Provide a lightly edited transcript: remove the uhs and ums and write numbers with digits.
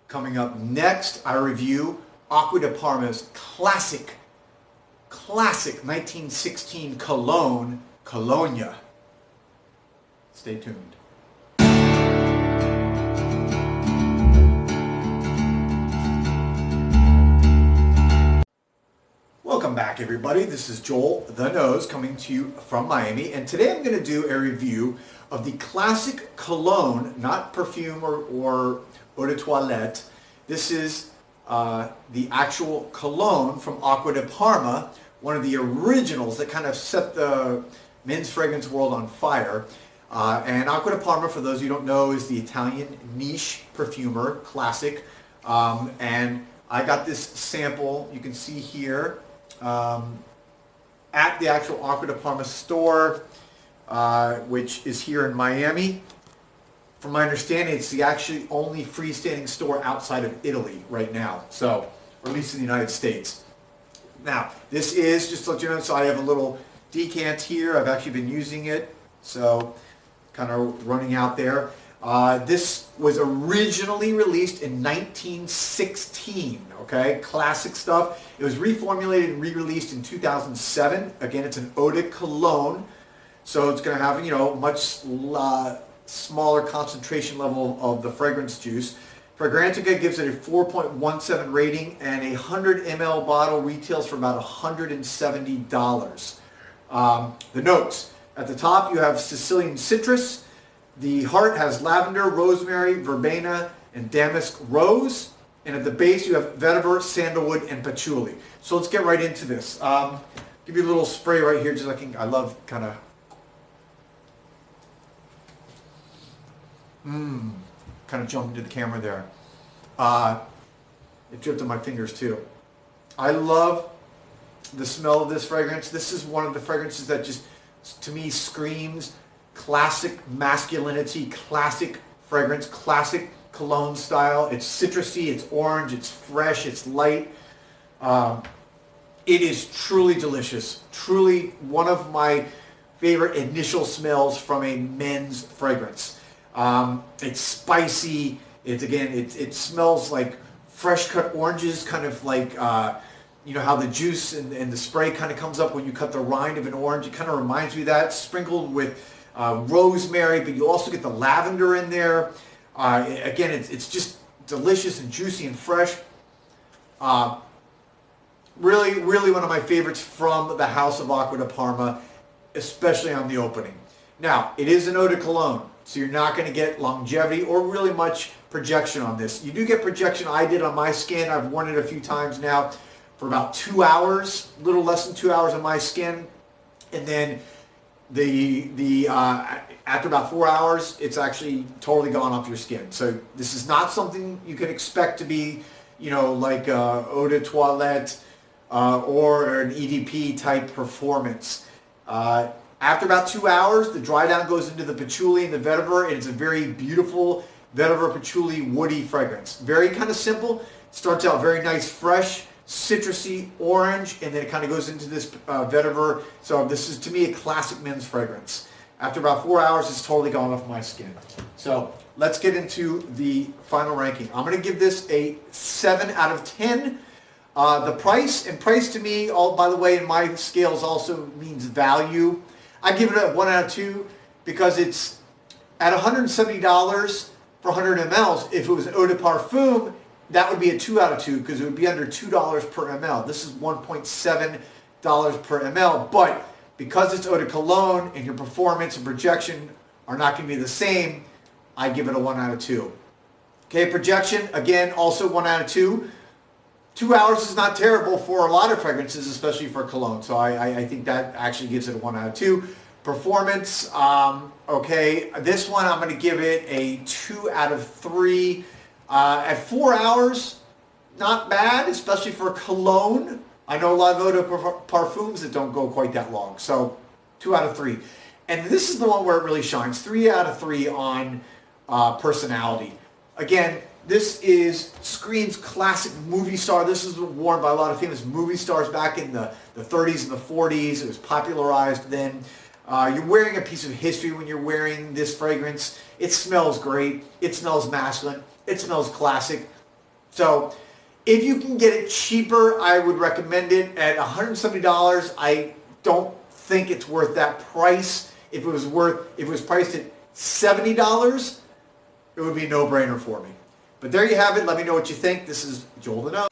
Coming up next, I review Acqua Di Parma'S classic 1916 cologne, Colonia. Stay tuned. Welcome back, everybody. This is Joel the Nose coming to you from Miami, and today I'm going to do a review of the classic cologne, not perfume or eau de toilette. This is the actual cologne from Acqua Di Parma, one of the originals that kind of set the men's fragrance world on fire. And Acqua Di Parma, for those of you who don't know, is the Italian niche perfumer, classic. And I got this sample, you can see here, at the actual Acqua Di Parma store, which is here in Miami. From my understanding, it's the actually only freestanding store outside of Italy right now, so, or at least in the United States. Now, this is, just to let you know, so I have a little decant here. I've actually been using it, so kind of running out there. This was originally released in 1916, okay? Classic stuff. It was reformulated and re-released in 2007. Again, it's an eau de cologne, so it's going to have, you know, much smaller concentration level of the fragrance juice. Fragrantica gives it a 4.17 rating, and a 100 ml bottle retails for about $170. The notes. At the top, you have Sicilian citrus. The heart has lavender, rosemary, verbena, and damask rose. And at the base, you have vetiver, sandalwood, and patchouli. So let's get right into this. Give you a little spray right here, just like I love kind of. Kind of jumped into the camera there. It dripped on my fingers too. I love the smell of this fragrance. This is one of the fragrances that just, to me, screams classic masculinity, classic fragrance, classic cologne style. It's citrusy, it's orange, it's fresh, it's light. It is truly delicious. Truly one of my favorite initial smells from a men's fragrance. It's spicy. It smells like fresh cut oranges, kind of like, you know how the juice and the spray kind of comes up when you cut the rind of an orange. It kind of reminds me of that, sprinkled with rosemary, but you also get the lavender in there. Again, it's just delicious and juicy and fresh. Really, really one of my favorites from the house of Acqua Di Parma, especially on the opening. Now, it is an eau de cologne, so you're not going to get longevity or really much projection on this. You do get projection. I did on my skin. I've worn it a few times now for about 2 hours, a little less than 2 hours on my skin. And then after about 4 hours, it's actually totally gone off your skin. So this is not something you can expect to be, you know, like eau de toilette or an EDP type performance. After about 2 hours, the dry down goes into the patchouli and the vetiver, and it's a very beautiful vetiver patchouli woody fragrance. Very kind of simple. Starts out very nice, fresh, citrusy, orange, and then it kind of goes into this vetiver. So this is, to me, a classic men's fragrance. After about 4 hours, it's totally gone off my skin. So let's get into the final ranking. I'm going to give this a 7 out of 10. The price, and price to me, by the way, in my scales also means value. I give it a 1 out of 2 because it's at $170 for 100 mLs. If it was an eau de parfum, that would be a 2 out of 2 because it would be under $2 per ml. This is $1.7 per ml, but because it's eau de cologne and your performance and projection are not going to be the same, I give it a 1 out of 2. Okay, projection, again, also 1 out of 2. 2 hours is not terrible for a lot of fragrances, especially for cologne. So I think that actually gives it a 1 out of 2. Performance, okay. This one I'm going to give it a 2 out of 3. At 4 hours, not bad, especially for cologne. I know a lot of eau de parfums that don't go quite that long. So 2 out of 3. And this is the one where it really shines. 3 out of 3 on personality. Again, this screams classic movie star. This is worn by a lot of famous movie stars back in the 30s and the 40s. It was popularized then. You're wearing a piece of history when you're wearing this fragrance. It smells great. It smells masculine. It smells classic. So if you can get it cheaper, I would recommend it. At $170, I don't think it's worth that price. If it was priced at $70, it would be a no-brainer for me. But there you have it. Let me know what you think. This is Joel the Gnome.